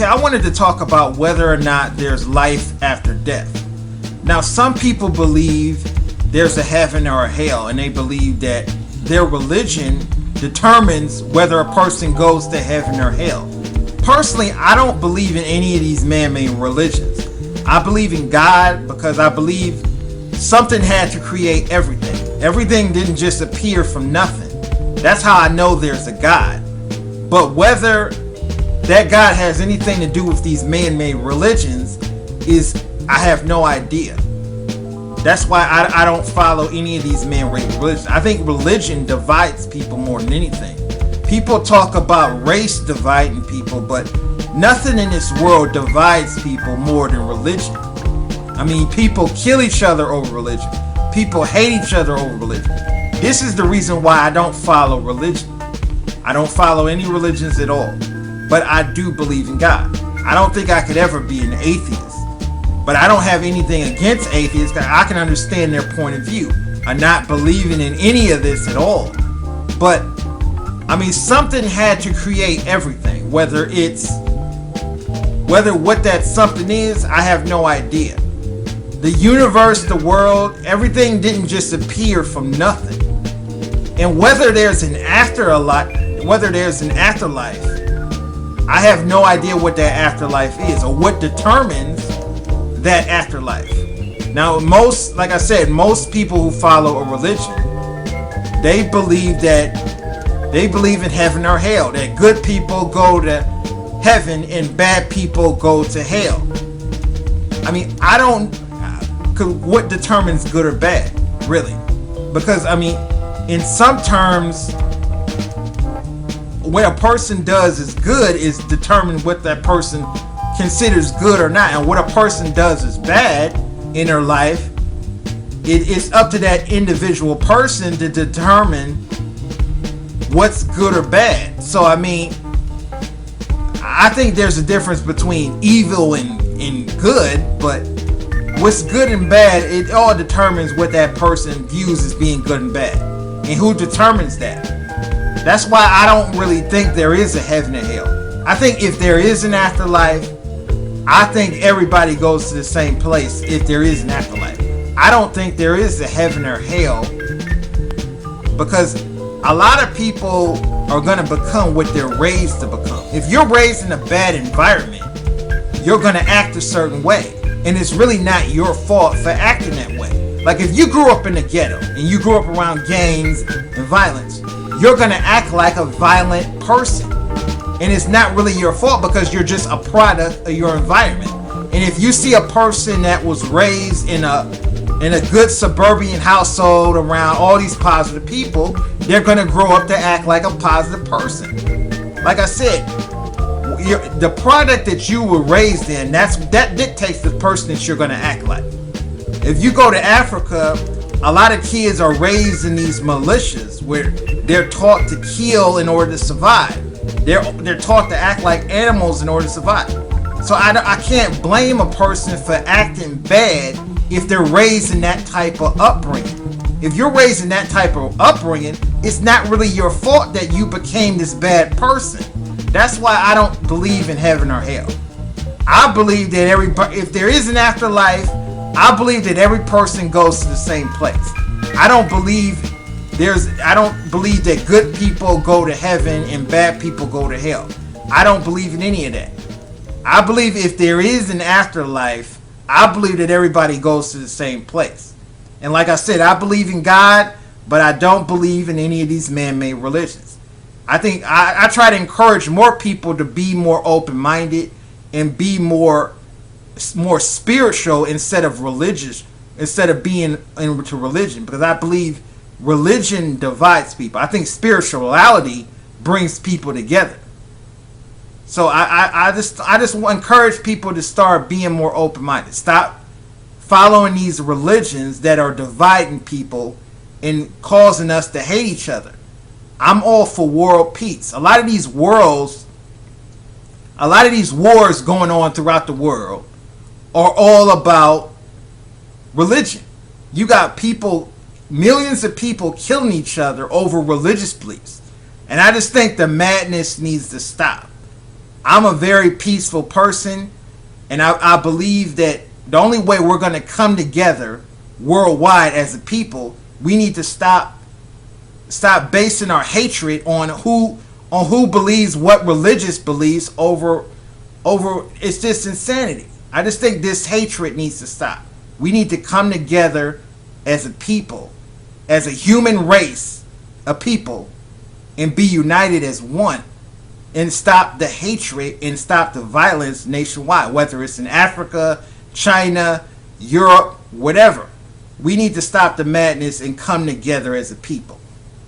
Okay, I wanted to talk about whether or not there's life after death. Now, some people believe there's a heaven or a hell, and they believe that their religion determines whether a person goes to heaven or hell. Personally, I don't believe in any of these man-made religions. I believe in God because I believe something had to create everything. Everything didn't just appear from nothing. That's how I know there's a God. But whether that God has anything to do with these man-made religions I have no idea. That's why I don't follow any of these man-made religions. I think religion divides people more than anything. People talk about race dividing people, but nothing in this world divides people more than religion. I mean, people kill each other over religion. People hate each other over religion. This is the reason why I don't follow religion. I don't follow any religions at all. But I do believe in God. I don't think I could ever be an atheist. But I don't have anything against atheists. I can understand their point of view. I'm not believing in any of this at all. But I mean, something had to create everything. Whether what that something is, I have no idea. The universe, the world, everything didn't just appear from nothing. And whether there's an afterlife, I have no idea what that afterlife is or what determines that afterlife. Now, like I said, most people who follow a religion, they believe in heaven or hell, that good people go to heaven and bad people go to hell. I mean, what determines good or bad, really? Because, I mean, in some terms, what a person does is good is determine what that person considers good or not. And what a person does is bad in their life, it is up to that individual person to determine what's good or bad. So I mean, I think there's a difference between evil and good, but what's good and bad, it all determines what that person views as being good and bad. And who determines that? That's why I don't really think there is a heaven and hell. I think if there is an afterlife, I think everybody goes to the same place if there is an afterlife. I don't think there is a heaven or hell, because a lot of people are going to become what they're raised to become. If you're raised in a bad environment, you're going to act a certain way. And it's really not your fault for acting that way. Like if you grew up in the ghetto and you grew up around gangs and violence, you're going to act like a violent person. And it's not really your fault because you're just a product of your environment. And if you see a person that was raised in a good suburban household around all these positive people, they're going to grow up to act like a positive person. Like I said, the product that you were raised in, that dictates the person that you're going to act like. If you go to Africa, a lot of kids are raised in these militias where they're taught to kill in order to survive. They're taught to act like animals in order to survive. So I can't blame a person for acting bad if they're raised in that type of upbringing. If you're raised in that type of upbringing, it's not really your fault that you became this bad person. That's why I don't believe in heaven or hell. I believe that if there is an afterlife, I believe that every person goes to the same place. I don't believe that good people go to heaven and bad people go to hell. I don't believe in any of that. I believe if there is an afterlife, I believe that everybody goes to the same place. And like I said, I believe in God, but I don't believe in any of these man-made religions. I think I try to encourage more people to be more open-minded and be more spiritual instead of religious, instead of being into religion, because I believe religion divides people. I think spirituality brings people together. So I just encourage people to start being more open-minded. Stop following these religions that are dividing people and causing us to hate each other. I'm all for world peace. A lot of these wars going on throughout the world are all about religion. You got millions of people killing each other over religious beliefs. And I just think the madness needs to stop. I'm a very peaceful person, and I believe that the only way we're going to come together worldwide as a people, we need to stop basing our hatred on who believes what religious beliefs over. It's just insanity. I just think this hatred needs to stop. We need to come together as a people, as a human race, a people, and be united as one, and stop the hatred and stop the violence nationwide, whether it's in Africa, China, Europe, whatever. We need to stop the madness and come together as a people.